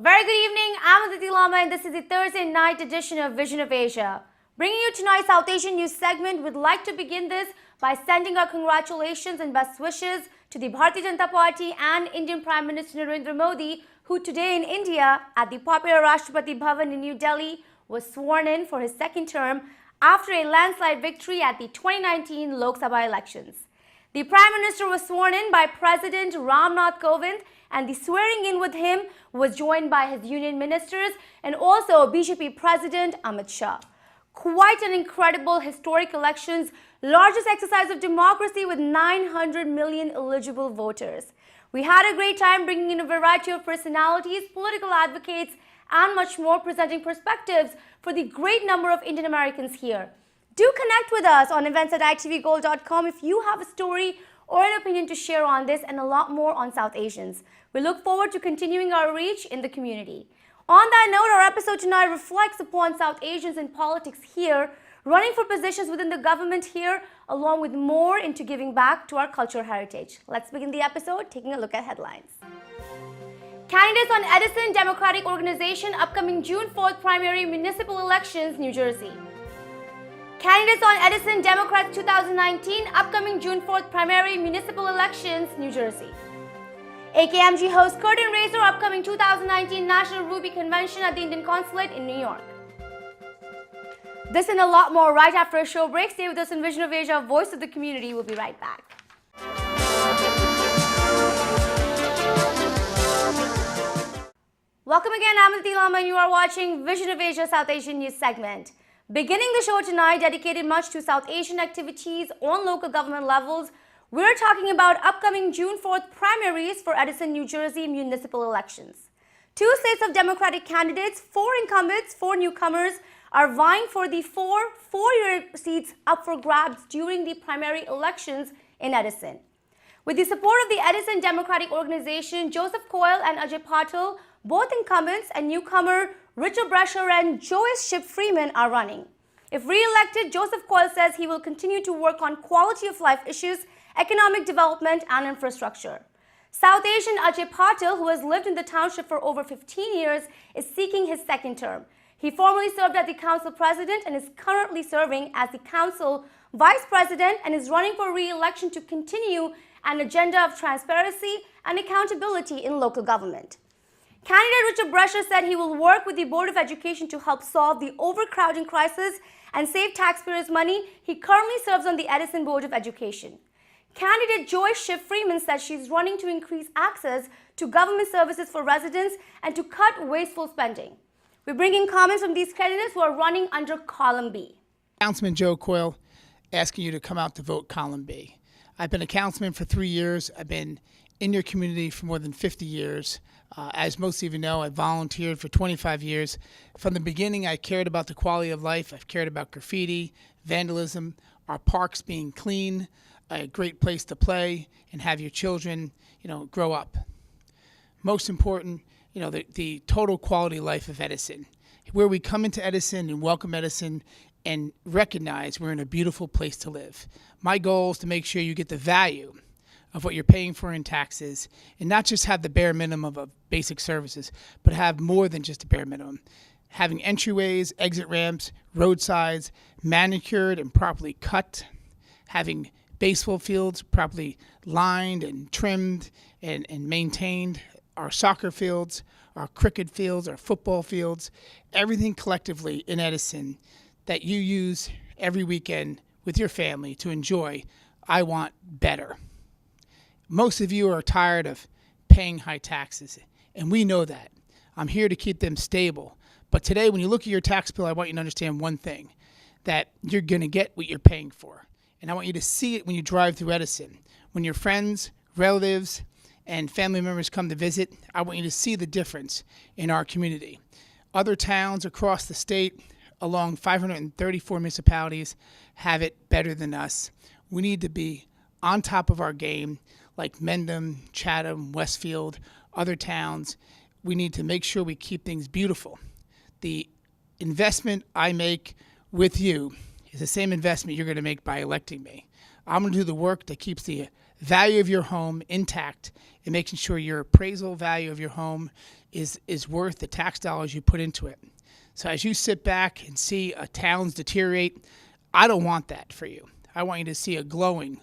very good evening. I'm Aditi Lama and this is the Thursday night edition of Vision of Asia. Bringing you tonight's South Asian news segment, we'd like to begin this by sending our congratulations and best wishes to the Bharatiya Janata Party and Indian Prime Minister Narendra Modi, who today in India at the popular Rashtrapati Bhavan in New Delhi was sworn in for his second term after a landslide victory at the 2019 Lok Sabha elections. The Prime Minister was sworn in by President Ram Nath Kovind, and the swearing in with him was joined by his union ministers and also BJP President Amit Shah. Quite an incredible historic elections, largest exercise of democracy with 900 million eligible voters. We had a great time bringing in a variety of personalities, political advocates, and much more, presenting perspectives for the great number of Indian Americans here. Do connect with us on events@itvgold.com if you have a story or an opinion to share on this and a lot more on South Asians. We look forward to continuing our reach in the community. On that note, our episode tonight reflects upon South Asians in politics here, running for positions within the government here, along with more into giving back to our cultural heritage. Let's begin the episode taking a look at headlines. Candidates on Edison Democratic Organization upcoming June 4th primary municipal elections, New Jersey. Candidates on Edison Democrats 2019 upcoming June 4th primary municipal elections, New Jersey. AKMG hosts curtain raiser upcoming 2019 National Ruby Convention at the Indian Consulate in New York. This and a lot more right after a show break. Stay with us in Vision of Asia, Voice of the Community. We'll be right back. Welcome again, I'm Aditi Lama and you are watching Vision of Asia South Asian News segment. Beginning the show tonight, dedicated much to South Asian activities on local government levels, we're talking about upcoming June 4th primaries for Edison, New Jersey municipal elections. Two slates of Democratic candidates, 4 incumbents, 4 newcomers are vying for the 4 four-year seats up for grabs during the primary elections in Edison. With the support of the Edison Democratic Organization, Joseph Coyle and Ajay Patil, both incumbents, and newcomer Richard Brescher and Joyce Ship Freeman are running. If re-elected, Joseph Coyle says he will continue to work on quality of life issues, economic development, and infrastructure. South Asian Ajay Patil, who has lived in the township for over 15 years, is seeking his second term. He formerly served as the council president and is currently serving as the council vice president and is running for re-election to continue an agenda of transparency and accountability in local government. Candidate Richard Brescher said he will work with the Board of Education to help solve the overcrowding crisis and save taxpayers' money. He currently serves on the Edison Board of Education. Candidate Joyce Ship Freeman says she's running to increase access to government services for residents and to cut wasteful spending. We bring in comments from these candidates who are running under column B. Councilman Joe Coyle asking you to come out to vote column B. I've been a councilman for 3 years. I've been in your community for more than 50 years. As most of you know, I volunteered for 25 years. From the beginning, I cared about the quality of life. I've cared about graffiti, vandalism, our parks being clean, a great place to play, and have your children, grow up. Most important, the total quality of life of Edison, where we come into Edison and welcome Edison and recognize we're in a beautiful place to live. My goal is to make sure you get the value of what you're paying for in taxes and not just have the bare minimum of basic services, but have more than just a bare minimum. Having entryways, exit ramps, roadsides, manicured and properly cut, having baseball fields properly lined and trimmed and maintained, our soccer fields, our cricket fields, our football fields, everything collectively in Edison that you use every weekend with your family to enjoy. I want better. Most of you are tired of paying high taxes, and we know that. I'm here to keep them stable. But today, when you look at your tax bill, I want you to understand one thing, that you're going to get what you're paying for. And I want you to see it when you drive through Edison. When your friends, relatives, and family members come to visit, I want you to see the difference in our community. Other towns across the state, along 534 municipalities, have it better than us. We need to be on top of our game, like Mendham, Chatham, Westfield, other towns. We need to make sure we keep things beautiful. The investment I make with you is the same investment you're going to make by electing me. I'm going to do the work that keeps the value of your home intact and making sure your appraisal value of your home is worth the tax dollars you put into it. So as you sit back and see towns deteriorate, I don't want that for you. I want you to see a glowing,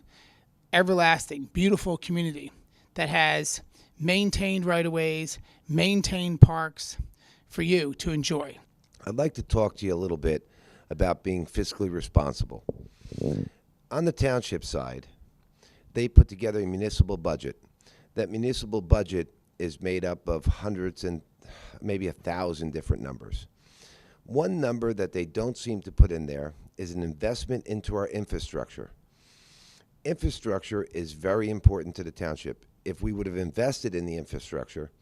everlasting, beautiful community that has maintained right-of-ways, maintained parks for you to enjoy. I'd like to talk to you a little bit about being fiscally responsible. On the township side, they put together a municipal budget. That municipal budget is made up of hundreds and maybe 1,000 different numbers. One number that they don't seem to put in there is an investment into our infrastructure. Infrastructure is very important to the township. If we would have invested in the infrastructure,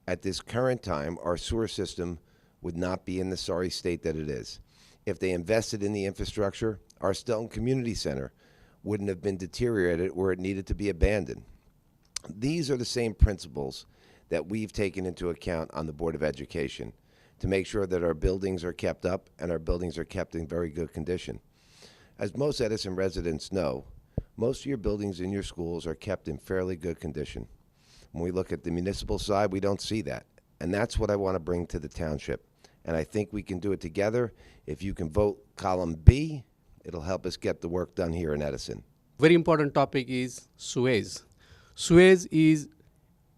at this current time, our sewer system would not be in the sorry state that it is. If they invested in the infrastructure, our Stelton Community Center wouldn't have been deteriorated where it needed to be abandoned. These are the same principles that we've taken into account on the Board of Education to make sure that our buildings are kept up and our buildings are kept in very good condition. As most Edison residents know, most of your buildings in your schools are kept in fairly good condition. When we look at the municipal side, we don't see that. And that's what I want to bring to the township. And I think we can do it together. If you can vote column B, it'll help us get the work done here in Edison. Very important topic is Suez. Suez is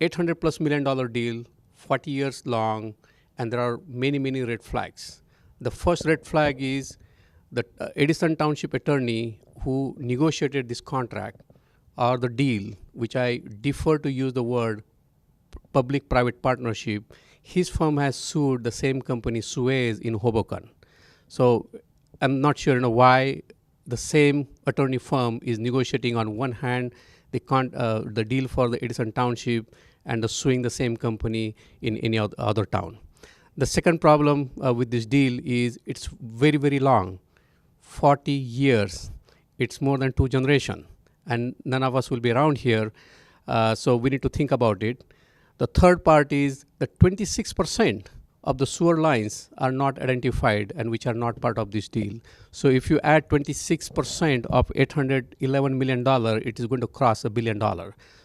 $800+ million deal, 40 years long, and there are many, many red flags. The first red flag is the Edison Township attorney who negotiated this contract or the deal, which I defer to use the word public-private partnership. His firm has sued the same company, Suez, in Hoboken. So I'm not sure why the same attorney firm is negotiating on one hand the deal for the Edison Township and suing the same company in any other town. The second problem with this deal is it's very, very long, 40 years. It's more than 2 generations, and none of us will be around here, so we need to think about it. The third part is that 26% of the sewer lines are not identified and which are not part of this deal. So if you add 26% of $811 million, it is going to cross $1 billion.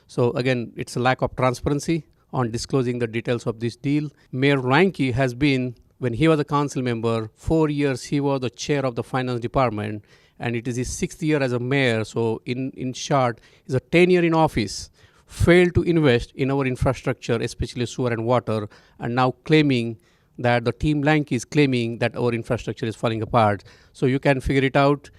So again, it's a lack of transparency on disclosing the details of this deal. Mayor Ranke has been, when he was a council member, 4 years he was the chair of the finance department, and it is his 6th year as a mayor. So in short, he's a 10-year in office, failed to invest in our infrastructure, especially sewer and water, and now claiming that the team Lank is claiming that our infrastructure is falling apart. So you can figure it out.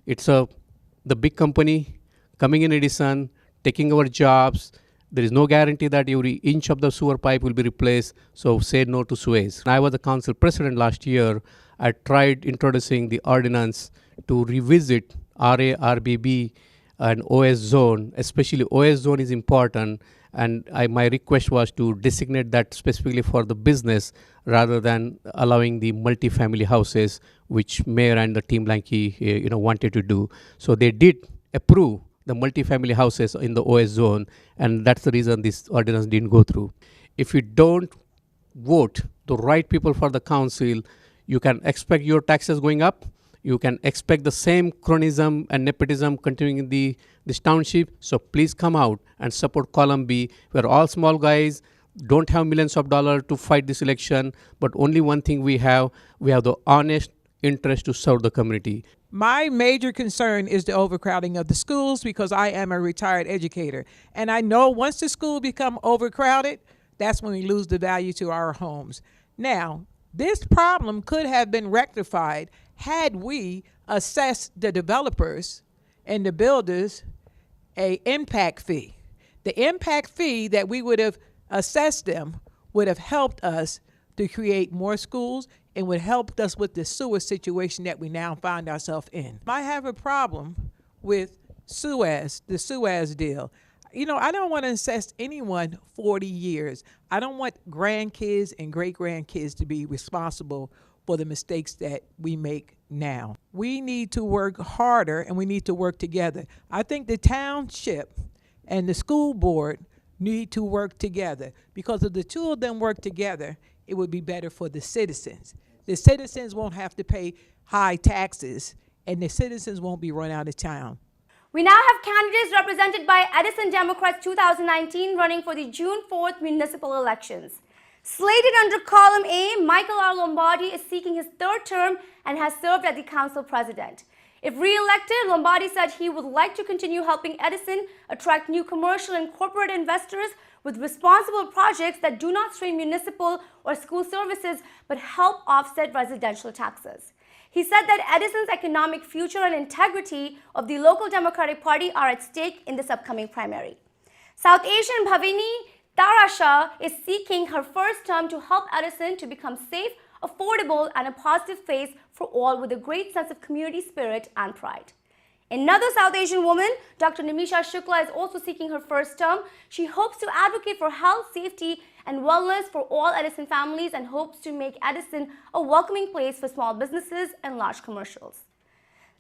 It's the big company coming in Edison, taking our jobs. There is no guarantee that every inch of the sewer pipe will be replaced, so say no to Suez. I was the council president last year. I tried introducing the ordinance to revisit RA, RBB, and OS zone. Especially OS zone is important, and my request was to designate that specifically for the business rather than allowing the multifamily houses, which Mayor and the team Lanky wanted to do. So they did approve the multifamily houses in the OS zone, and that's the reason this ordinance didn't go through. If you don't vote the right people for the council, you can expect your taxes going up. You can expect the same cronyism and nepotism continuing in this township. So please come out and support column B. We're all small guys, don't have millions of dollars to fight this election, but only one thing we have the honest interest to serve the community. My major concern is the overcrowding of the schools because I am a retired educator. And I know once the school become overcrowded, that's when we lose the value to our homes. Now, this problem could have been rectified had we assessed the developers and the builders an impact fee. The impact fee that we would have assessed them would have helped us to create more schools and would help us with the sewer situation that we now find ourselves in. I have a problem with Suez, the Suez deal. I don't want to assess anyone 40 years. I don't want grandkids and great-grandkids to be responsible for the mistakes that we make now. We need to work harder and we need to work together. I think the township and the school board need to work together because if the two of them work together, it would be better for the citizens. The citizens won't have to pay high taxes and the citizens won't be run out of town. We now have candidates represented by Edison Democrats 2019 running for the June 4th municipal elections. Slated under column A, Michael R. Lombardi is seeking his third term and has served as the council president. If re-elected, Lombardi said he would like to continue helping Edison attract new commercial and corporate investors with responsible projects that do not strain municipal or school services but help offset residential taxes. He said that Edison's economic future and integrity of the local Democratic Party are at stake in this upcoming primary. South Asian Bhavini Tarasha is seeking her first term to help Edison to become safe, affordable, and a positive place for all with a great sense of community spirit and pride. Another South Asian woman, Dr. Nimisha Shukla, is also seeking her first term. She hopes to advocate for health, safety, and wellness for all Edison families and hopes to make Edison a welcoming place for small businesses and large commercials.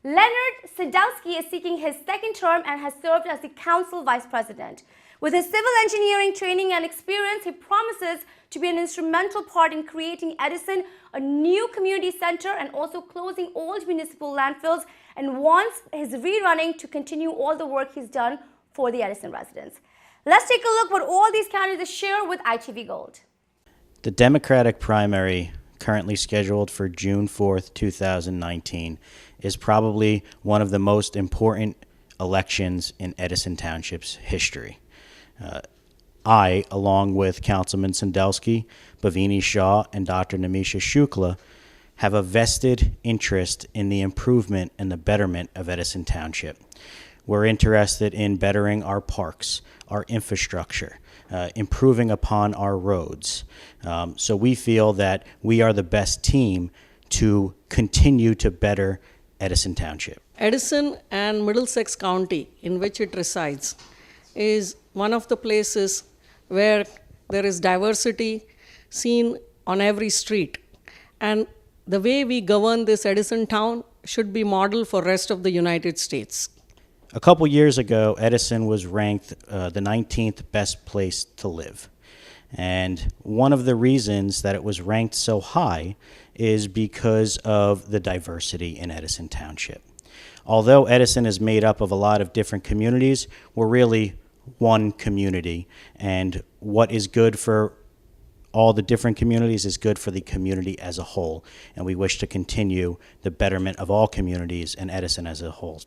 Leonard Sadowski is seeking his second term and has served as the council vice president. With his civil engineering training and experience, he promises to be an instrumental part in creating Edison a new community center and also closing old municipal landfills, and wants his rerunning to continue all the work he's done for the Edison residents. Let's take a look what all these candidates share with ITV Gold. The Democratic primary, currently scheduled for June 4th, 2019, is probably one of the most important elections in Edison Township's history. I, along with Councilman Sandelsky, Bhavini Shah, and Dr. Nimisha Shukla, have a vested interest in the improvement and the betterment of Edison Township. We're interested in bettering our parks, our infrastructure, improving upon our roads. So we feel that we are the best team to continue to better Edison Township. Edison and Middlesex County, in which it resides, is one of the places where there is diversity seen on every street. And the way we govern this Edison town should be model for rest of the United States. A couple years ago, Edison was ranked the 19th best place to live. And one of the reasons that it was ranked so high is because of the diversity in Edison Township. Although Edison is made up of a lot of different communities, we're really one community, and what is good for all the different communities is good for the community as a whole, and we wish to continue the betterment of all communities and Edison as a whole.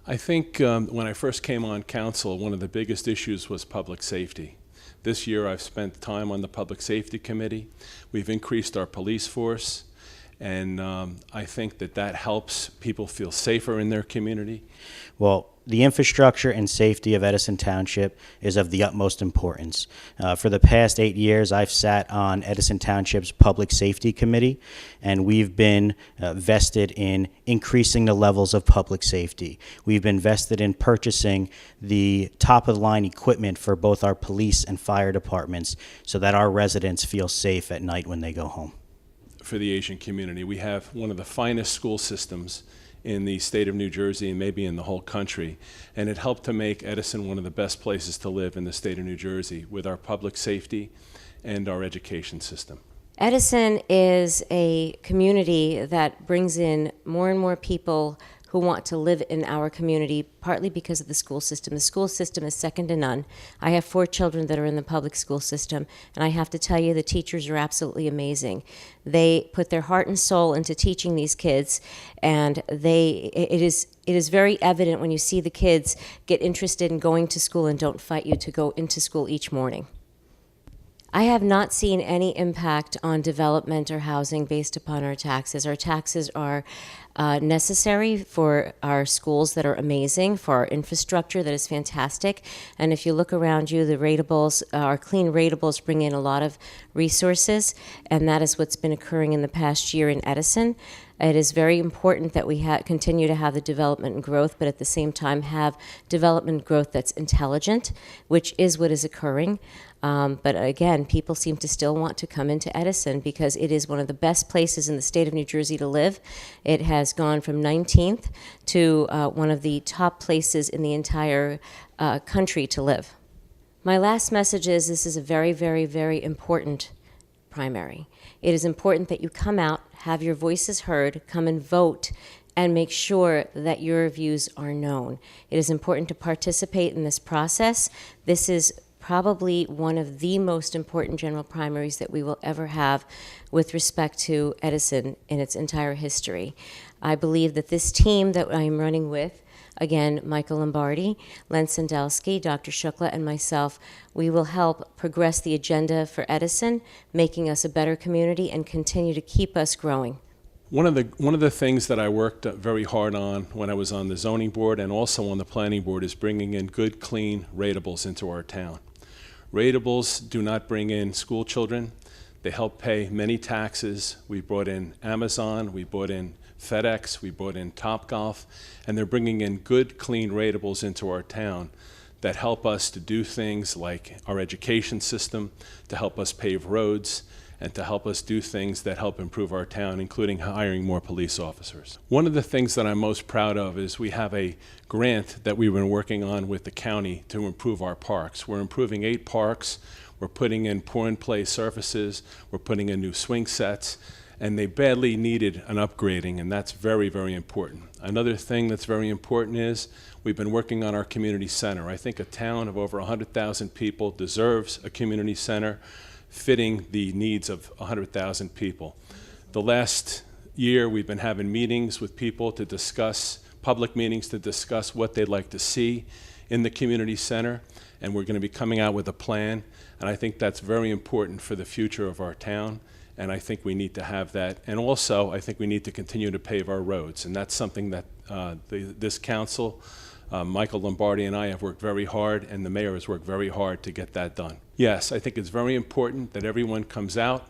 I think when I first came on council, one of the biggest issues was public safety. This year I've spent time on the Public Safety Committee. We've increased our police force, and I think that helps people feel safer in their community. Well, the infrastructure and safety of Edison Township is of the utmost importance. For the past 8 years, I've sat on Edison Township's Public Safety Committee, and we've been vested in increasing the levels of public safety. We've been vested in purchasing the top-of-the-line equipment for both our police and fire departments so that our residents feel safe at night when they go home. For the Asian community, we have one of the finest school systems in the state of New Jersey and maybe in the whole country, and it helped to make Edison one of the best places to live in the state of New Jersey with our public safety and our education system. Edison is a community that brings in more and more people who want to live in our community, partly because of the school system. The school system is second to none. I have 4 children that are in the public school system, and I have to tell you, the teachers are absolutely amazing. They put their heart and soul into teaching these kids, and it is very evident when you see the kids get interested in going to school and don't fight you to go into school each morning. I have not seen any impact on development or housing based upon our taxes. Our taxes are necessary for our schools that are amazing, for our infrastructure that is fantastic. And if you look around you, the ratables, our clean ratables bring in a lot of resources, and that is what's been occurring in the past year in Edison. It is very important that we continue to have the development and growth, but at the same time have development growth that's intelligent, which is what is occurring. But again, people seem to still want to come into Edison because it is one of the best places in the state of New Jersey to live. It has gone from 19th to one of the top places in the entire country to live. My last message is this is a very, very, very important primary. It is important that you come out, have your voices heard, come and vote, and make sure that your views are known. It is important to participate in this process. This is probably one of the most important general primaries that we will ever have with respect to Edison in its entire history. I believe that this team that I'm running with, again, Michael Lombardi, Len Sandelsky, Dr. Shukla, and myself, we will help progress the agenda for Edison, making us a better community and continue to keep us growing. One of the things that I worked very hard on when I was on the zoning board and also on the planning board is bringing in good, clean ratables into our town. Ratables do not bring in school children. They help pay many taxes. We brought in Amazon, we brought in FedEx, we brought in Topgolf, and they're bringing in good, clean ratables into our town that help us to do things like our education system, to help us pave roads, and to help us do things that help improve our town, including hiring more police officers. One of the things that I'm most proud of is we have a grant that we've been working on with the county to improve our parks. We're improving 8 parks. We're putting in pour-and-play surfaces. We're putting in new swing sets. And they badly needed an upgrading, and that's very, very important. Another thing that's very important is we've been working on our community center. I think a town of over 100,000 people deserves a community center fitting the needs of 100,000 people. The last year we've been having meetings with people to discuss, public meetings to discuss what they'd like to see in the community center, and we're going to be coming out with a plan, and I think that's very important for the future of our town, and I think we need to have that. And also, I think we need to continue to pave our roads, and that's something that this council, Michael Lombardi and I have worked very hard, and the mayor has worked very hard to get that done. Yes, I think it's very important that everyone comes out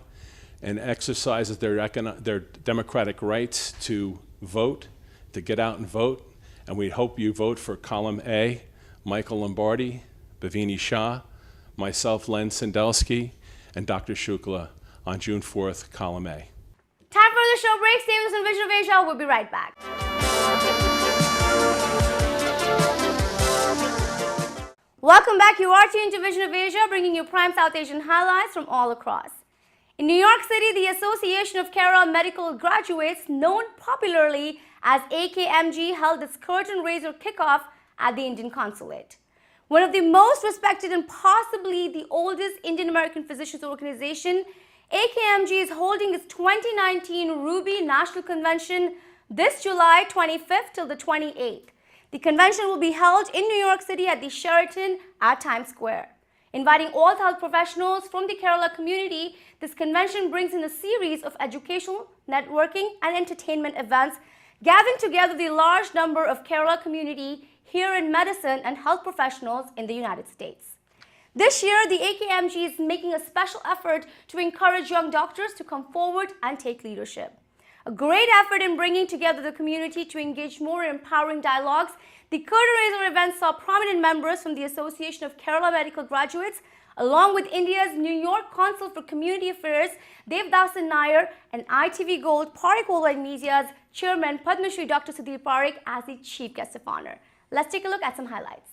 and exercises their democratic rights to vote, to get out and vote, and we hope you vote for column A, Michael Lombardi, Bhavini Shah, myself, Len Sandelsky, and Dr. Shukla on June 4th, column A. Time for the show break. Stay with us on Vision of Asia. We'll be right back. Welcome back. You are tuned to Vision of Asia, bringing you prime South Asian highlights from all across. In New York City, the Association of Kerala Medical Graduates, known popularly as AKMG, held its curtain raiser kickoff at the Indian Consulate. One of the most respected and possibly the oldest Indian American physicians organization, AKMG is holding its 2019 Ruby National Convention this July 25th till the 28th. The convention will be held in New York City at the Sheraton at Times Square. Inviting all health professionals from the Kerala community, this convention brings in a series of educational, networking, and entertainment events, gathering together the large number of Kerala community here in medicine and health professionals in the United States. This year, the AKMG is making a special effort to encourage young doctors to come forward and take leadership. A great effort in bringing together the community to engage more in empowering dialogues, the curtain raiser event saw prominent members from the Association of Kerala Medical Graduates, along with India's New York Consul for Community Affairs, Devdasan Nair, and ITV Gold Parikh Worldwide Media's chairman Padma Shri Dr. Sudhir Parikh as the chief guest of honor. Let's take a look at some highlights.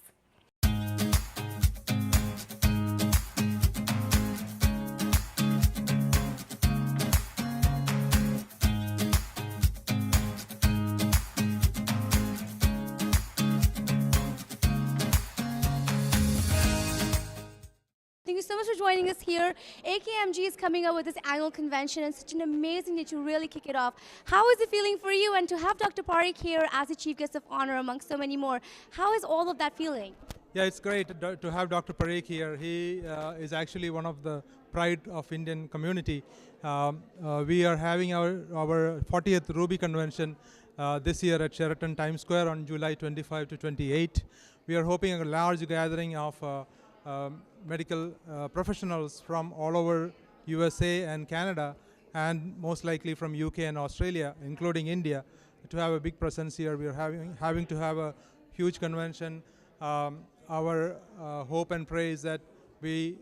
Thank you so much for joining us here. AKMG is coming up with this annual convention and such an amazing day to really kick it off. How is it feeling for you, and to have Dr. Parikh here as the chief guest of honor amongst so many more? How is all of that feeling? Yeah, it's great to have Dr. Parikh here. He is actually one of the pride of Indian community. We are having our 40th Ruby convention this year at Sheraton Times Square on July 25 to 28. We are hoping a large gathering of medical professionals from all over USA and Canada, and most likely from UK and Australia, including India, to have a big presence here. We are having to have a huge convention. Our hope and prayer is that we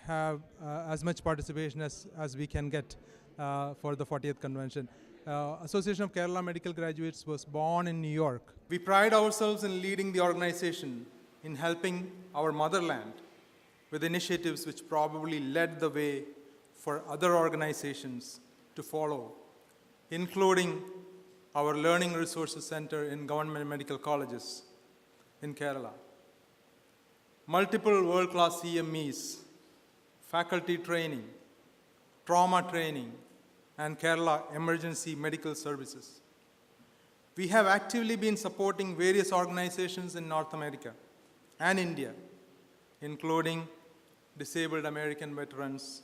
have as much participation as we can get for the 40th convention. Association of Kerala Medical Graduates was born in New York. We pride ourselves in leading the organization in helping our motherland with initiatives which probably led the way for other organizations to follow, including our Learning Resources Center in government medical colleges in Kerala. Multiple world-class CMEs, faculty training, trauma training, and Kerala Emergency Medical Services. We have actively been supporting various organizations in North America and India, including Disabled American Veterans,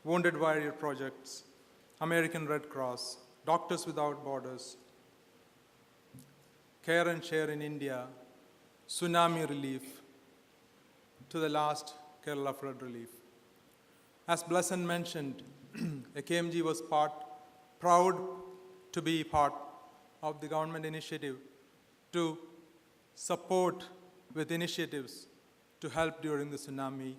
Wounded Warrior Projects, American Red Cross, Doctors Without Borders, Care and Share in India, Tsunami Relief, to the last Kerala Flood Relief. As Blesson mentioned, AKMG was proud to be part of the government initiative to support with initiatives to help during the tsunami,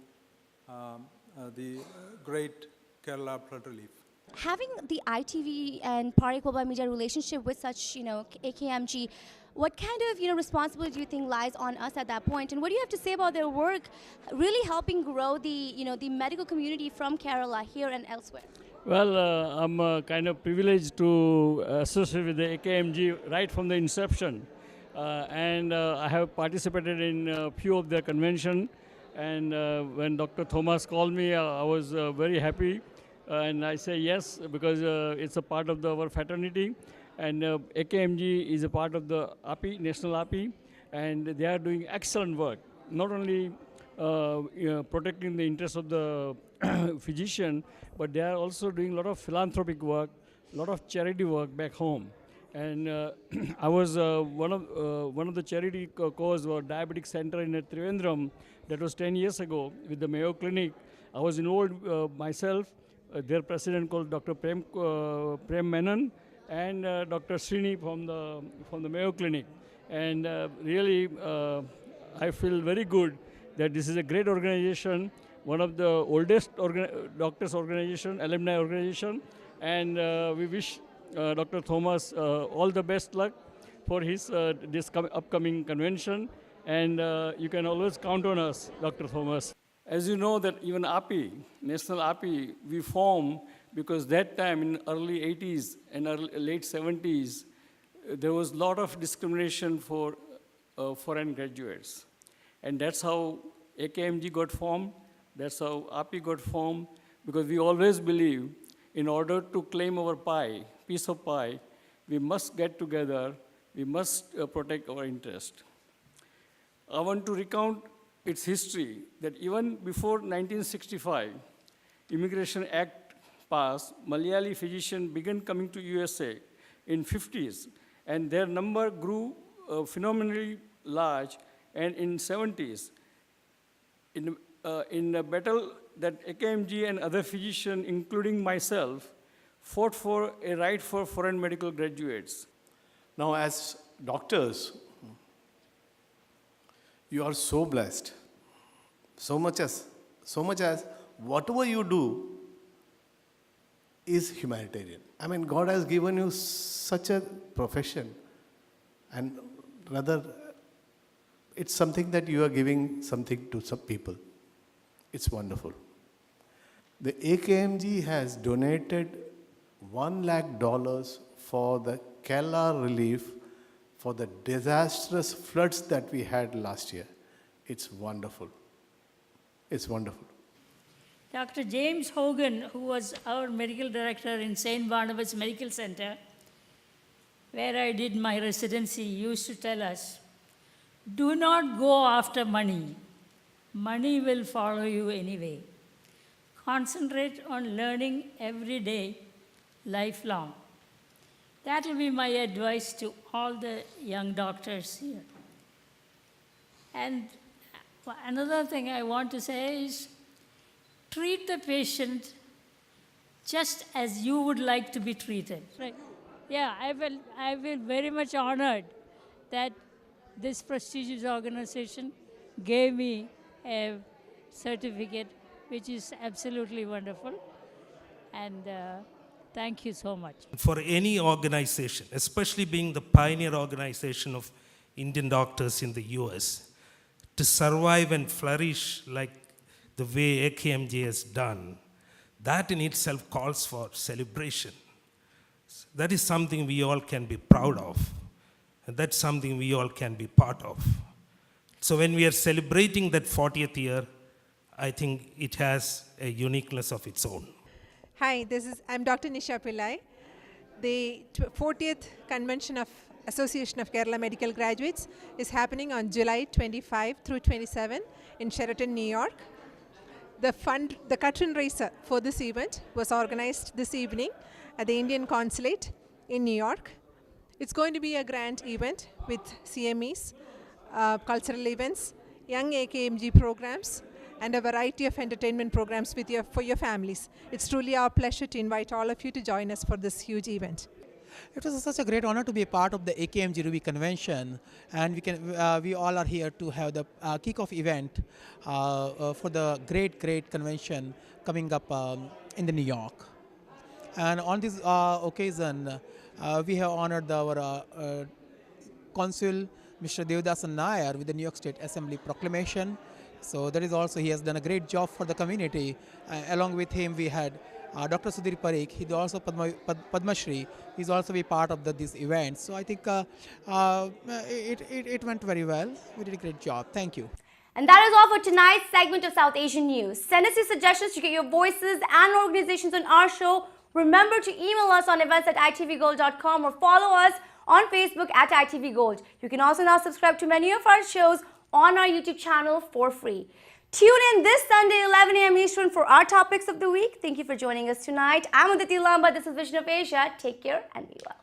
the great Kerala flood relief. Having the ITV and Parekh Mobile Media relationship with such, AKMG, what kind of, responsibility do you think lies on us at that point? And what do you have to say about their work really helping grow the, the medical community from Kerala here and elsewhere? Well, I'm kind of privileged to associate with the AKMG right from the inception. And I have participated in a few of their conventions. And when Dr. Thomas called me, I was very happy. And I say yes, because it's a part of our fraternity. And AKMG is a part of the API, National API. And they are doing excellent work, not only protecting the interests of the physician, but they are also doing a lot of philanthropic work, a lot of charity work back home. And I was one of the charity cause or diabetic center in Trivandrum. That was 10 years ago with the Mayo Clinic. I was involved myself. Their president called Dr. Prem Menon and Dr. Srini from the Mayo Clinic. And really, I feel very good that this is a great organization, one of the oldest doctors organization, alumni organization, and we wish Dr. Thomas all the best luck for his this upcoming convention, and you can always count on us, Dr. Thomas. As you know that even API, National API, we formed because that time in early 80s and late 70s, there was a lot of discrimination for foreign graduates. And that's how AKMG got formed, that's how API got formed, because we always believe in order to claim our piece of pie, we must get together, we must protect our interest. I want to recount its history, that even before 1965, Immigration Act passed, Malayali physicians began coming to USA in 50s, and their number grew phenomenally large, and in 70s, in a battle that AKMG and other physicians, including myself, fought for a right for foreign medical graduates. Now, as doctors, you are so blessed, so much as whatever you do is humanitarian. I mean, God has given you such a profession, and rather, it's something that you are giving something to some people. It's wonderful. The AKMG has donated $1 lakh for the Kerala relief for the disastrous floods that we had last year. It's wonderful. It's wonderful. Dr. James Hogan, who was our medical director in St. Barnabas Medical Center, where I did my residency, used to tell us, do not go after money. Money will follow you anyway. Concentrate on learning every day, lifelong. That will be my advice to all the young doctors here. And another thing I want to say is, treat the patient just as you would like to be treated. Right. Yeah, I feel very much honored that this prestigious organization gave me a certificate, which is absolutely wonderful. And thank you so much. For any organization, especially being the pioneer organization of Indian doctors in the US, to survive and flourish like the way AKMG has done, that in itself calls for celebration. That is something we all can be proud of. And that's something we all can be part of. So when we are celebrating that 40th year, I think it has a uniqueness of its own. Hi, I'm Dr. Nisha Pillai. The 40th Convention of Association of Kerala Medical Graduates is happening on July 25 through 27 in Sheraton, New York. The curtain raiser for this event was organized this evening at the Indian Consulate in New York. It's going to be a grand event with CMEs, cultural events, young AKMG programs, and a variety of entertainment programs for your families. It's truly our pleasure to invite all of you to join us for this huge event. It was such a great honor to be a part of the AKMG Ruby Convention, and we all are here to have the kickoff event for the great convention coming up in the New York. And on this occasion, we have honored our Consul, Mr. Devdasan Nair, with the New York State Assembly proclamation. So that is also, he has done a great job for the community. Along with him, we had Dr. Sudhir Parikh. He's also Padma Shri. He's also be part of this event. So I think it went very well. We did a great job. Thank you. And that is all for tonight's segment of South Asian News. Send us your suggestions to get your voices and organizations on our show. Remember to email us on events@itvgold.com or follow us on Facebook at ITVGold. You can also now subscribe to many of our shows on our YouTube channel for free. Tune in this Sunday, 11 a.m. Eastern, for our topics of the week. Thank you for joining us tonight. I'm Aditi Lamba. This is Vision of Asia. Take care and be well.